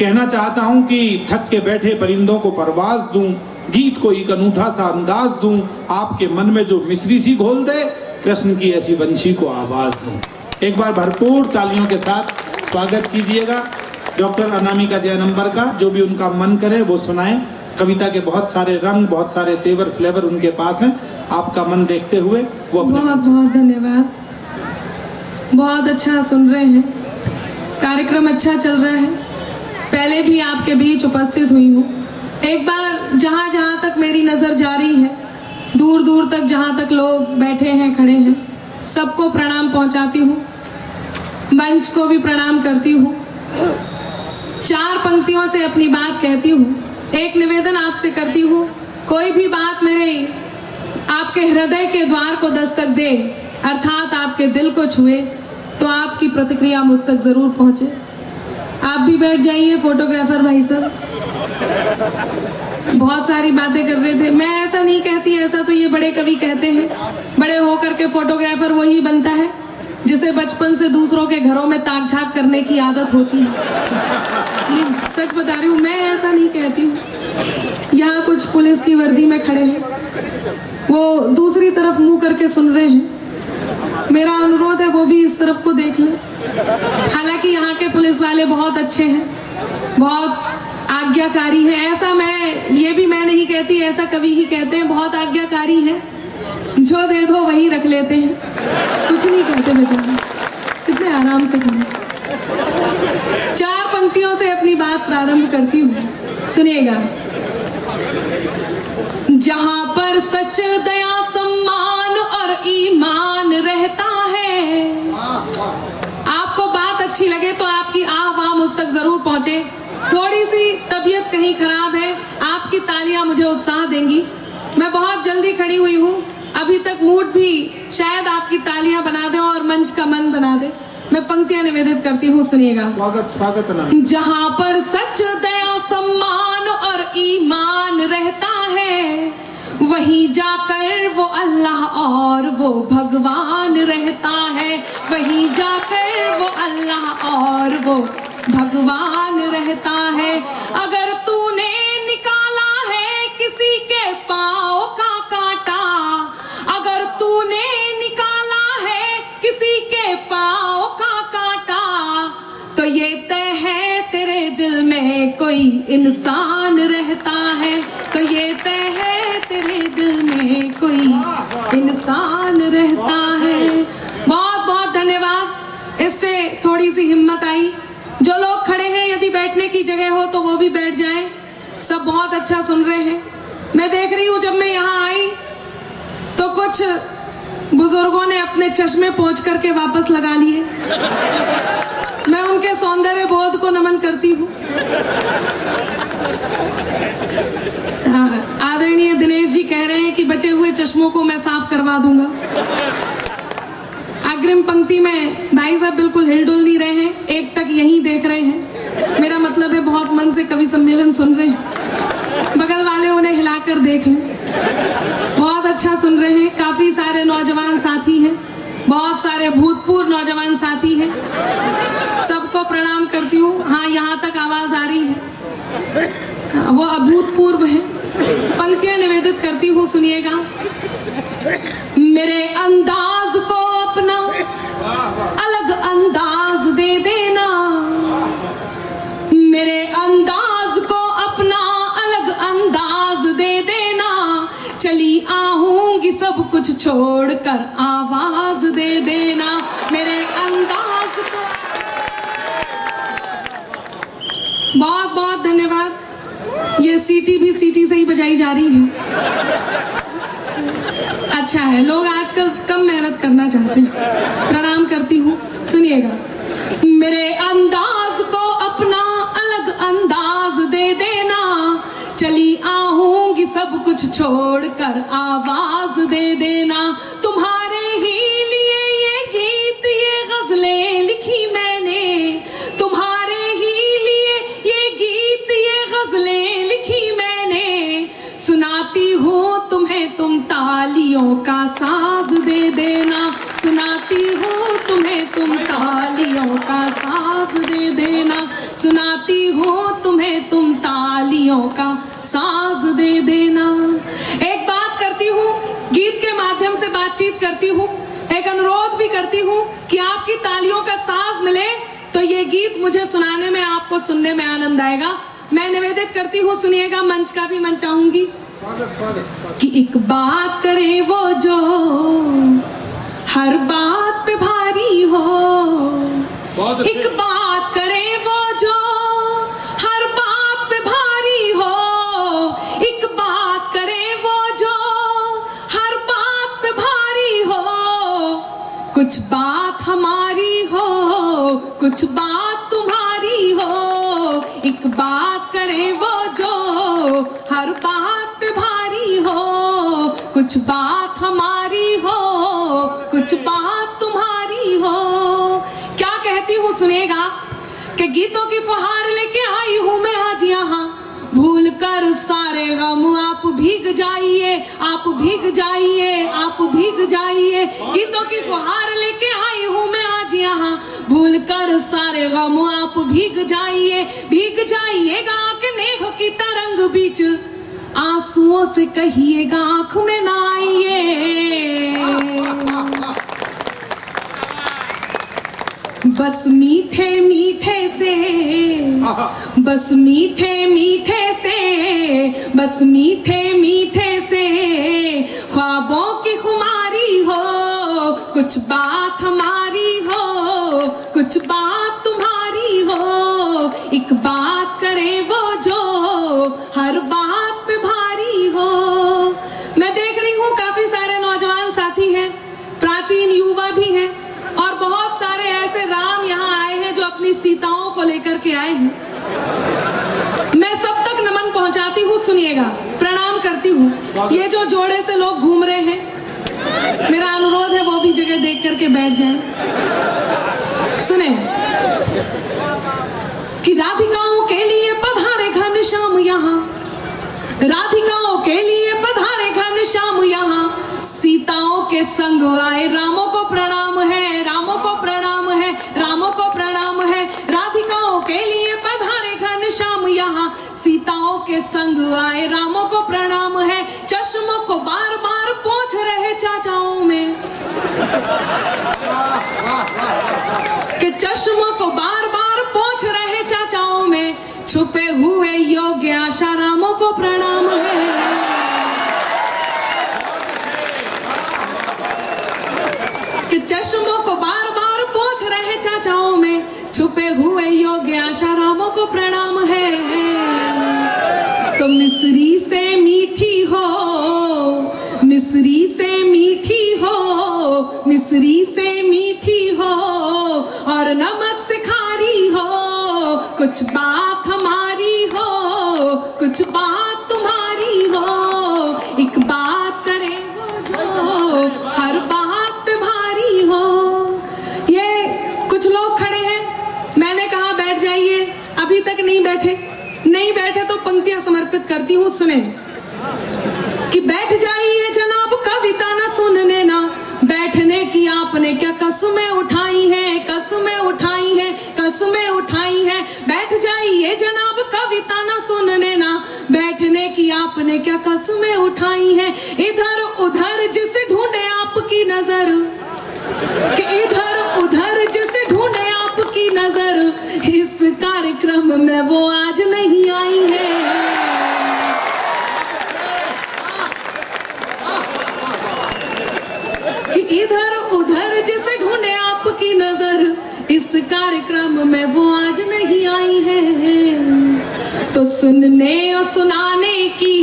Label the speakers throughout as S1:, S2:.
S1: कहना चाहता हूं कि थक के बैठे परिंदों को परवाज दूं, गीत को एक अनूठा सा अंदाज दूं, आपके मन में जो मिश्री सी घोल दे, कृष्ण की ऐसी वंशी को आवाज दूं। एक बार भरपूर तालियों के साथ स्वागत कीजिएगा डॉक्टर अनामिका जयनंबर का। जो भी उनका मन करे वो सुनाएं। कविता के बहुत सारे रंग, बहुत सारे तेवर फ्लेवर उनके पास हैं। आपका मन देखते हुए वो
S2: बहुत बहुत धन्यवाद। बहुत अच्छा सुन रहे हैं, कार्यक्रम अच्छा चल रहा है। पहले भी आपके बीच उपस्थित हुई हूँ। एक बार जहाँ जहाँ तक मेरी नज़र जारी है, दूर दूर तक जहाँ तक लोग बैठे हैं, खड़े हैं, सबको प्रणाम पहुँचाती हूँ। मंच को भी प्रणाम करती हूँ। 4 पंक्तियों से अपनी बात कहती हूँ। एक निवेदन आपसे करती हूँ, कोई भी बात मेरे आपके हृदय के द्वार को दस्तक दे, अर्थात आपके दिल को छुए, तो आपकी प्रतिक्रिया मुझ तक जरूर पहुँचे। आप भी बैठ जाइए फोटोग्राफर भाई साहब। बहुत सारी बातें कर रहे थे। मैं ऐसा नहीं कहती, ऐसा तो ये बड़े कवि कहते हैं। बड़े होकर के फोटोग्राफर वही बनता है जिसे बचपन से दूसरों के घरों में ताक झाक करने की आदत होती है। नहीं, सच बता रही हूँ, मैं ऐसा नहीं कहती हूँ। यहाँ कुछ पुलिस की वर्दी में खड़े हैं, वो दूसरी तरफ मुंह करके सुन रहे हैं। मेरा अनुरोध है वो भी इस तरफ को देख लें। हालांकि यहाँ के पुलिस वाले बहुत अच्छे हैं, बहुत आज्ञाकारी हैं। ऐसा मैं नहीं कहती, ऐसा कवि ही कहते हैं, बहुत आज्ञाकारी हैं। जो दे दो वही रख लेते हैं, कुछ नहीं कहते बेचारे, कितने आराम से खड़े। 4 पंक्तियों से अपनी बात प्रारंभ करती हूँ, सुनिएगा। जहाँ पर सच, दया, सम्मान और ईमान रहता है। आपको बात अच्छी लगे तो आपकी आह वाह मुझ तक जरूर पहुंचे। थोड़ी सी तबीयत कहीं खराब है, आपकी तालियां मुझे उत्साह देंगी। मैं बहुत जल्दी खड़ी हुई हूँ, अभी तक मूड भी शायद आपकी तालियां बना दे और मंच का मन बना दे। मैं पंक्तियां निवेदित करती हूँ, सुनिएगा।
S1: स्वागत
S2: जहाँ पर सच, दया, सम्मान और ईमान रहता है, वहीं जाकर वो अल्लाह और वो भगवान रहता है। वहीं जाकर वो अल्लाह और वो भगवान रहता है। अगर तूने निकाला है किसी के पाँव का कांटा, अगर तूने निकाला है किसी के पाँव का कांटा, तो ये तय है तेरे दिल में कोई इंसान रहता है। तो ये तय है तेरे दिल में कोई इंसान रहता है। बहुत बहुत धन्यवाद। इससे थोड़ी सी हिम्मत आई। जो लोग खड़े हैं, यदि बैठने की जगह हो तो वो भी बैठ जाएं। सब बहुत अच्छा सुन रहे हैं। मैं देख रही हूँ, जब मैं यहाँ आई तो कुछ बुजुर्गों ने अपने चश्मे पोंछ करके वापस लगा लिए। मैं उनके सौंदर्य बोध को नमन करती हूँ। आदरणीय दिनेश जी कह रहे हैं कि बचे हुए चश्मों को मैं साफ करवा दूंगा। अग्रिम पंक्ति में भाई साहब बिल्कुल हिलडुल नहीं रहे हैं, एक टक यहीं देख रहे हैं। मेरा मतलब है बहुत मन से कवि सम्मेलन सुन रहे हैं। बगल वाले उन्हें हिलाकर देख लें। बहुत अच्छा सुन रहे हैं। काफी सारे नौजवान साथी हैं, बहुत सारे भूतपूर्व नौजवान साथी हैं। सबको प्रणाम करती हूँ। हाँ, यहाँ तक आवाज आ रही है, वो अभूतपूर्व है। पंक्तियां निवेदित करती हूँ, सुनिएगा। मेरे अंदाज को अपना अलग अंदाज दे देना, मेरे अंदाज को अपना अलग अंदाज दे देना। चली आहूंगी सब कुछ छोड़कर आवाज दे देना, मेरे अंदाज को। बहुत बहुत धन्यवाद। ये सीटी भी सीटी से ही बजाई जा रही है। अच्छा है, लोग आजकल कम मेहनत करना चाहते हैं। प्रणाम करती हूँ, सुनिएगा। मेरे अंदाज को अपना अलग अंदाज दे देना, चली आहूंगी सब कुछ छोड़कर आवाज दे देना। तुम्हारे ही लिए ये गीत, ये गजलें लिखी मैंने, तुम्हारे ही लिए ये गीत, ये गजलें लिखी मैंने। सुनाती हूँ तुम्हें, तुम तालियों का साज दे देना। सुनाती हूँ तुम्हें, तुम तालियों का साज दे देना। सुनाती बजाती हूँ तुम्हें, तुम तालियों का साज दे देना। एक बात करती हूँ, गीत के माध्यम से बातचीत करती हूँ, एक अनुरोध भी करती हूँ कि आपकी तालियों का साज मिले तो ये गीत मुझे सुनाने में, आपको सुनने में आनंद आएगा। मैं निवेदित करती हूँ, सुनिएगा, मंच का भी मन चाहूंगी कि एक बात करे वो जो हर बात पे भारी हो, एक बात करे वो जो हर बात पे भारी हो, एक बात करे वो जो हर बात पे भारी हो, कुछ बात हमारी हो, कुछ बात तुम्हारी हो, एक बात करे वो जो हर बात पे भारी हो, कुछ बात हमारी हो, कुछ बात तुम्हारी हो। क्या कहती हूँ सुनेगा कि गीतों की फुहार लेके आई हूँ मैं आज यहाँ, भूल कर सारे गम आप भीग जाइए, आप भीग जाइए, आप भीग जाइए। गीतों की फुहार लेके आई हूँ मैं आज यहाँ, भूल कर सारे गम आप भीग जाइए, भीग जाइएगा कि नेह की तरंग बीच आंसुओं से कहिएगा आंख में ना आइए। बस मीठे मीठे से, बस मीठे मीठे से, बस मीठे मीठे से ख्वाबों की खुमारी हो, कुछ बात हमारी हो, कुछ बात तुम्हारी हो, एक बात करे वो जो हर बात पे भारी हो। मैं देख रही हूँ काफी सारे नौजवान साथी हैं, प्राचीन युवा भी हैं, और बहुत सारे ऐसे राम यहाँ आए हैं जो अपनी सीताओं को लेकर के आए हैं। मैं सब तक नमन पहुंचाती हूँ, सुनिएगा, प्रणाम करती हूँ। ये जो जोड़े से लोग घूम रहे हैं, मेरा अनुरोध है वो भी जगह देख करके बैठ जाएं। सुने कि राधिकाओं के लिए पधारे घनश्याम यहाँ, राधिकाओं के लिए पधारे घनश्याम यहाँ, सीताओं के संग आए रामों को प्रणाम है, रामों को प्रणाम है, रामों को प्रणाम है। राधिकाओं के लिए पधारे घनश्याम यहाँ, सीताओं के संग आए रामों को प्रणाम है। चश्मों को बार बार पोंछ रहे चाचाओं में, कि चश्मों को बार बार पोंछ रहे चाचाओं में, छुपे हुए योग्य आशा रामों को प्रणाम है। कि चश्मों को बार बार पोंछ रहे चाचाओं में, छुपे हुए योग्य आशा रामों को प्रणाम है। तो मिस्री से मीठी हो, मिस्री से मीठी हो, मिस्री से मीठी हो, और नमक से खारी हो, कुछ बात हमारी हो, कुछ बात तुम्हारी हो, एक बात करे वो जो हर बात पे भारी हो। ये कुछ लोग खड़े हैं, मैंने कहा बैठ जाइए, अभी तक नहीं बैठे, नहीं बैठे तो पंक्तियां समर्पित करती हूँ, सुने कि बैठ जाइए जनाब, कविता ना सुनने ना, बैठने की आपने क्या कसमें उठाई हैं, कसमें उठाई हैं, कसमें उठाई हैं। बैठ जाइए जनाब, कविता ना सुनने ना, बैठने की आपने क्या कसमें उठाई हैं। इधर उधर जिसे ढूंढे आपकी नजर, कि इधर उधर जिसे ढूंढे आपकी नजर, इस कार्यक्रम में वो आज नहीं आई है। कि इधर उधर जिसे ढूंढे आपकी नजर, इस कार्यक्रम में वो आज नहीं आई है। तो सुनने और सुनाने की,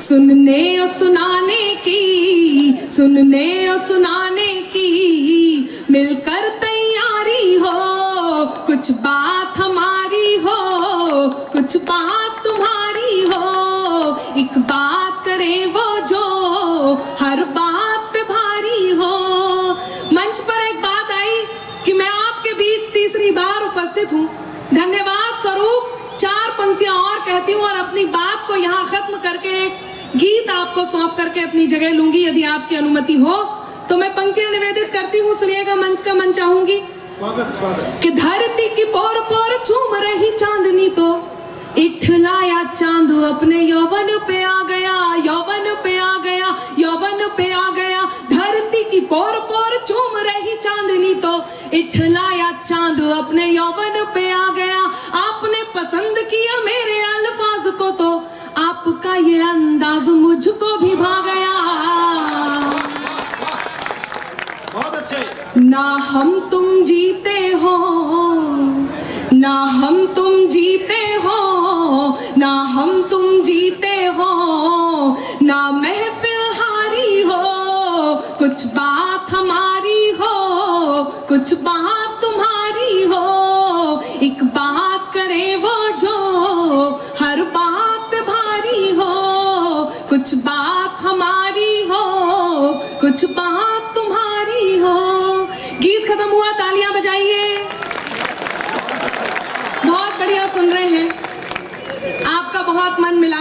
S2: सुनने और सुनाने की, सुनने और सुनाने की मिलकर तैयारी हो, कुछ बात हमारी हो, कुछ बात तुम्हारी हो, एक बात करे वो जो हर बात पे भारी हो। मंच पर एक बात आई कि मैं आपके बीच तीसरी बार उपस्थित हूँ, धन्यवाद स्वरूप 4 पंक्तियां और कहती हूँ और अपनी बात को यहाँ खत्म करके एक गीत आपको सौंप करके अपनी जगह लूंगी, यदि आपकी अनुमति हो तो मैं पंक्तियां निवेदित करती हूँ, सुनिएगा, मंच का मन चाहूंगी।
S1: स्वागत स्वागत।
S2: कि धरती की पोर पोर चूम रही चांदनी तो इठलाया चांद अपने यौवन पे आ गया, यौवन पे आ गया, यौवन पे आ गया। धरती की पोर पोर चूम रही चांदनी तो इठलाया चांद अपने यौवन पे आ गया। आपने पसंद किया मेरे अल्फाज को तो आपका ये अंदाज मुझको भी भा गया।
S1: बहुत अच्छे।
S2: ना हम तुम जीते हो, ना हम तुम जीते हो, ना हम तुम जीते हो, ना महफिल हारी हो, कुछ बात हमारी हो, कुछ बात तुम्हारी हो। एक बात करे वो जो हर बात पे भारी हो, कुछ बात हमारी हो, कुछ बात तुम्हारी हो। गीत खत्म हुआ, तालियां बजाइए। बहुत बढ़िया सुन रहे हैं, आपका बहुत मन मिला।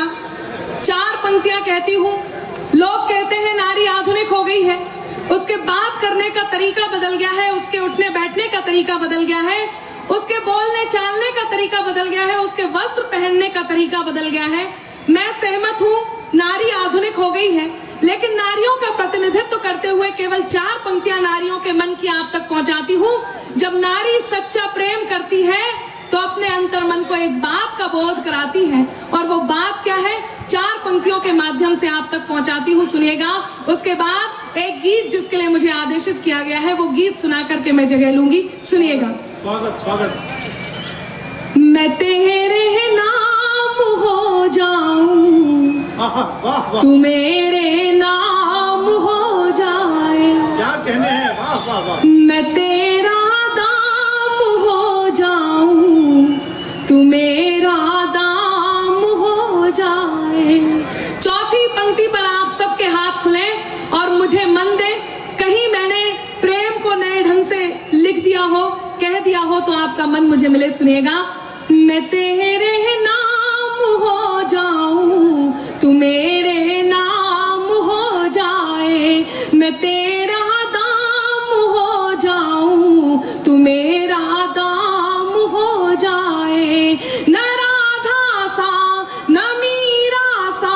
S2: 4 पंक्तियां कहती हूँ। लोग कहते हैं नारी आधुनिक हो गई है, उसके बात करने का तरीका बदल गया है, उसके उठने बैठने का तरीका बदल गया है, उसके बोलने चालने का तरीका बदल गया है, उसके वस्त्र पहनने का तरीका बदल गया है। मैं सहमत हूँ, नारी आधुनिक हो गई है, लेकिन नारियों का प्रतिनिधित्व करते हुए केवल 4 पंक्तियां नारियों के मन की आप तक पहुंचाती हूँ। जब नारी सच्चा प्रेम करती है तो अपने अंतर मन को एक बात का बोध कराती है, और वो बात क्या है 4 पंक्तियों के माध्यम से आप तक पहुंचाती हूँ, सुनिएगा। उसके बाद एक गीत जिसके लिए मुझे आदेशित किया गया है, वो गीत सुना करके मैं जगह लूंगी, सुनिएगा।
S1: स्वागत स्वागत।
S2: मैं तेरे नाम हो जाऊं,
S1: वाह,
S2: तू मेरे नाम हो जाए।
S1: क्या कहने हैं, वाह वाह वाह।
S2: मैं तेरा दाम हो जाऊं, तू मेरा दाम हो जाए। चौथी पंक्ति पर आप सबके हाथ खुले और मुझे मन दे, कहीं मैंने प्रेम को नए ढंग से लिख दिया हो, कह दिया हो तो आपका मन मुझे मिले, सुनिएगा। मैं तेरे नाम हो जाऊं, तू मेरे नाम हो जाए। मैं तेरा दाम हो जाऊं, तू मेरा दाम हो जाए। न राधा सा न मीरा सा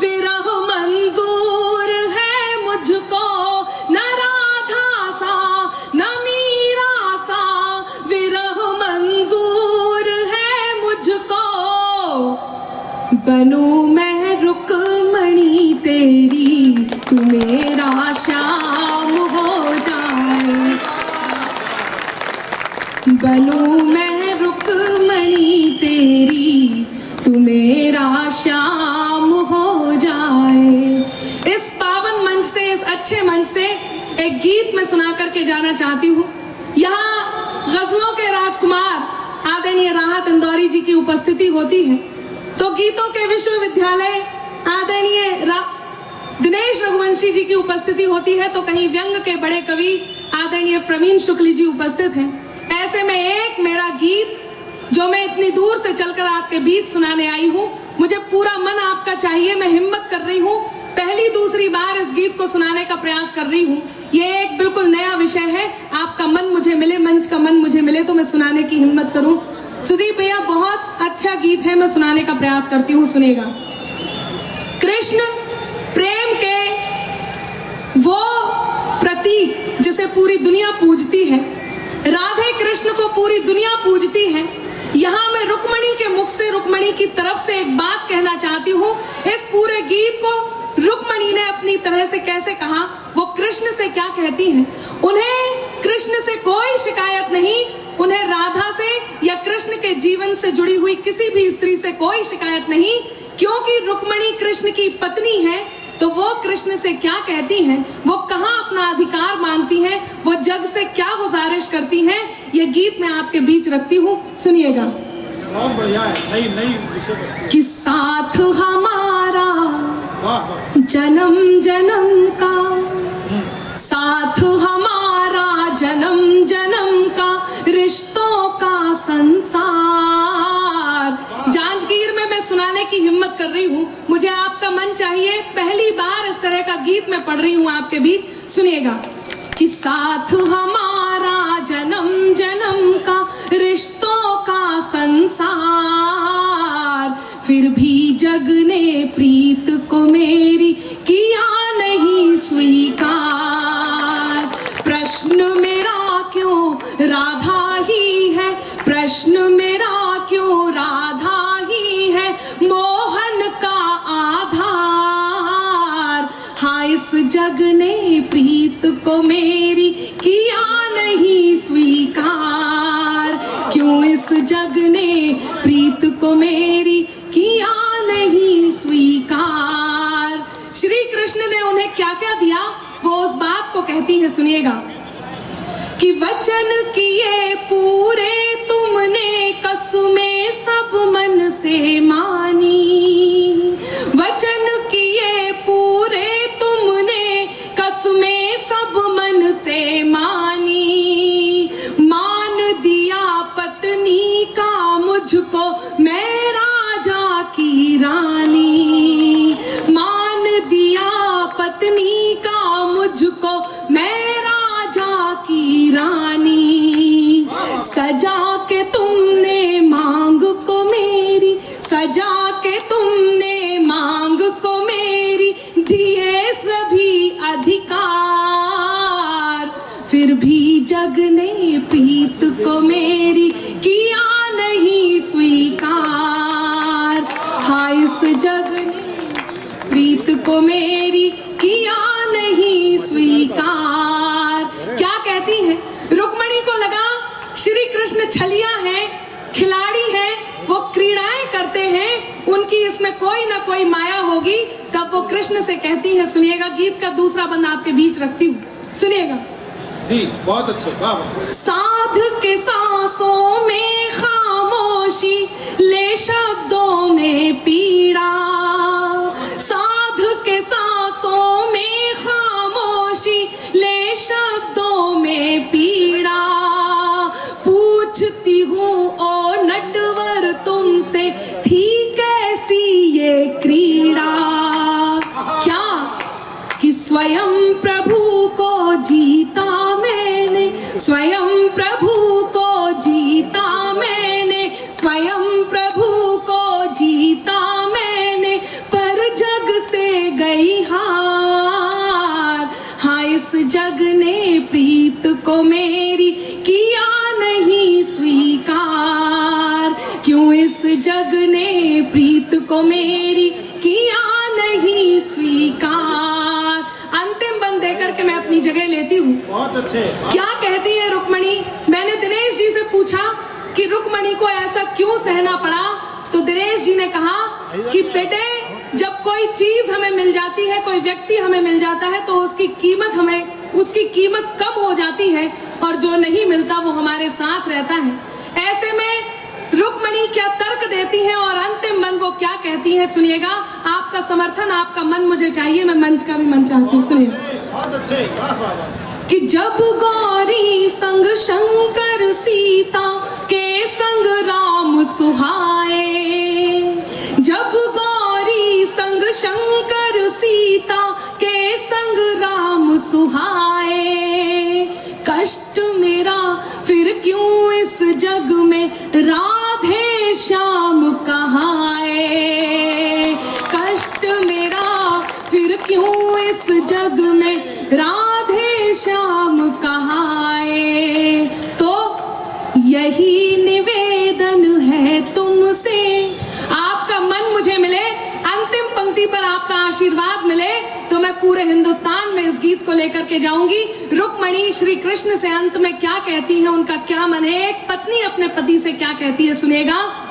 S2: विरह मंजूर है मुझको, न राधा सा न मीरा सा विरह मंजूर है मुझको। बनूं मैं रुकमणी तेरी, तू मेरा श्याम हो जाए। बनूं मैं रुकमणी तेरी, तू मेरा श्याम हो जाए। इस पावन मंच से, इस अच्छे मंच से एक गीत मैं सुना करके जाना चाहती हूँ। यहाँ गजलों के राजकुमार आदरणीय राहत इंदौरी जी की उपस्थिति होती है, तो गीतों के विश्वविद्यालय आदरणीय दिनेश रघुवंशी जी की उपस्थिति होती है, तो कहीं व्यंग के बड़े कवि आदरणीय प्रवीण शुक्ल जी उपस्थित हैं। ऐसे में एक मेरा गीत जो मैं इतनी दूर से चलकर आपके बीच सुनाने आई हूँ, मुझे पूरा मन आपका चाहिए। मैं हिम्मत कर रही हूँ, पहली दूसरी बार इस गीत को सुनाने का प्रयास कर रही हूँ। ये एक बिल्कुल नया विषय है, आपका मन मुझे मिले, मंच का मन मुझे मिले तो मैं सुनाने की हिम्मत करूँ। सुदीप भैया, बहुत अच्छा गीत है, मैं सुनाने का प्रयास करती हूँ, सुनेगा। कृष्ण प्रेम के वो प्रतीक जिसे पूरी दुनिया पूजती है, राधे कृष्ण को पूरी दुनिया पूजती है। यहाँ मैं रुक्मणी के मुख से, रुक्मणी की तरफ से एक बात कहना चाहती हूँ। इस पूरे गीत को रुक्मणी ने अपनी तरह से कैसे कहा, वो कृष्ण से क्या कहती हैं। उन्हें कृष्ण से कोई शिकायत नहीं, उन्हें राधा से या कृष्ण के जीवन से जुड़ी हुई किसी भी स्त्री से कोई शिकायत नहीं, क्योंकि रुक्मणी कृष्ण की पत्नी है। तो वो कृष्ण से क्या कहती हैं, वो कहाँ अपना अधिकार मांगती हैं, वो जग से क्या गुजारिश करती हैं, ये गीत मैं आपके बीच रखती हूँ, सुनिएगा।
S1: बहुत बढ़िया है, नई विषय
S2: कि साथ हमारा
S1: वाह
S2: जन्म जन्म का, साथ हमारा जन्म जन्म का, रिश्तों का संसार। जांजगीर में मैं सुनाने की हिम्मत कर रही हूँ, मुझे आपका मन चाहिए। पहली बार इस तरह का गीत मैं पढ़ रही हूँ आपके बीच, सुनिएगा। कि साथ हमारा जन्म जन्म का रिश्तों का संसार, फिर भी जग ने प्रीत को मेरी किया नहीं स्वीकार। प्रश्न मेरा क्यों राधा ही है, प्रश्न मेरा क्यों राधा ही है मोहन का आधार। हाँ, इस जग ने प्रीत को मेरी किया नहीं स्वीकार। क्यों इस जग ने प्रीत को मेरी किया नहीं स्वीकार। श्री कृष्ण ने उन्हें क्या क्या दिया वो उस बात को कहती है, सुनिएगा। कि वचन किए पूरे तुमने, कसमें सब मन से मानी। वचन किए पूरे तुमने, कसमें सब मन से मानी। मान दिया पत्नी का मुझको मैं राजा की रानी। मान दिया पत्नी का मुझको मैं राजा की रानी। सजा के तुमने मांग को मेरी, सजा के तुमने मांग को मेरी दिए सभी अधिकार। फिर भी जग ने प्रीत को मेरी किया नहीं स्वीकार। हाँ, इस जग ने प्रीत को मेरी किया नहीं स्वीकार। क्या कहती है? रुक्मणी को लगा श्री कृष्ण छलिया हैं, खिलाड़ी हैं, वो क्रीड़ाएं करते हैं, उनकी इसमें कोई ना कोई माया होगी। तब वो कृष्ण से कहती है, सुनिएगा, गीत का दूसरा बंद आपके बीच रखती हूँ, सुनिएगा
S1: जी। बहुत अच्छे, वाह।
S2: साध के सांसों में खामोशी, ले शब्दों में पीड़ा। साध के सांसों में खामोशी, ले शब्दों में पीड़ा। पूछती हूँ ओ नटवर तुमसे, थी कैसी ये क्रीड़ा। क्या कि स्वयं प्रभु को जीता मैंने, स्वयं प्रभु को जीता मैंने, स्वयं प्रभु को जीता मैंने, पर जग से गई हार। हाँ, इस जग ने प्रीत को मेरी किया नहीं स्वीकार। क्यों इस जग ने प्रीत को मेरी किया नहीं स्वीकार। अंतिम बंद देकर के मैं अपनी जगह लेती हूँ।
S1: बहुत अच्छे।
S2: क्या कहती है रुक्मणी? मैंने दिनेश जी से पूछा कि रुक्मणी को ऐसा क्यों सहना पड़ा, तो दिनेश जी ने कहा कि बेटे, जब कोई चीज हमें मिल जाती है, कोई व्यक्ति हमें मिल जाता है, तो उसकी कीमत कम हो जाती है, और जो नहीं मिलता वो हमारे साथ रहता है। ऐसे में रुक्मणी क्या तर्क देती है और अंतिम मन वो क्या कहती है, सुनिएगा। आपका समर्थन, आपका मन मुझे चाहिए, मैं मंच का भी मन चाहती हूँ, सुनिए।
S1: बहुत अच्छे, वाह वाह वाह।
S2: कि जब गौरी संग शंकर सीता के संग राम सुहाए, जब गौरी संग शंकर सीता के संग राम सुहाए। कष्ट मेरा फिर क्यों इस जग में राधे श्याम कहाए। कष्ट मेरा फिर क्यों इस जग में राधे श्याम कहाए। तो यही निवेदन है तुमसे, आपका मन मुझे मिले, अंतिम पंक्ति पर आपका आशीर्वाद मिले, तो मैं पूरे हिंदुस्तान में इस गीत को लेकर के जाऊंगी। रुक्मणी श्री कृष्ण से अंत में क्या कहती है, उनका क्या मन है, एक पत्नी अपने पति से क्या कहती है, सुनेगा।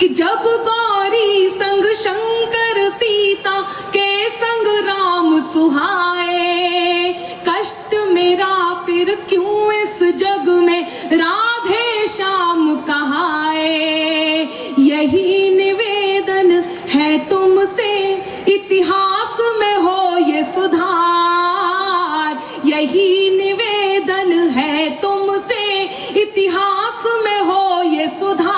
S2: कि जब गौरी संग शंकर सीता के संग राम सुहाए। कष्ट मेरा फिर क्यों इस जग में राधे श्याम कहाए। यही निवेदन है तुमसे, इतिहास में हो ये सुधार। यही निवेदन है तुमसे, इतिहास में हो ये सुधार।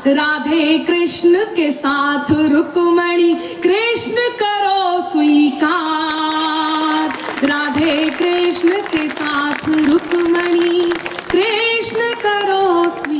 S2: राधे कृष्ण के साथ रुक्मणी कृष्ण करो स्वीकार। राधे कृष्ण कृष्ण के साथ रुक्मणी कृष्ण करो स्वीकार।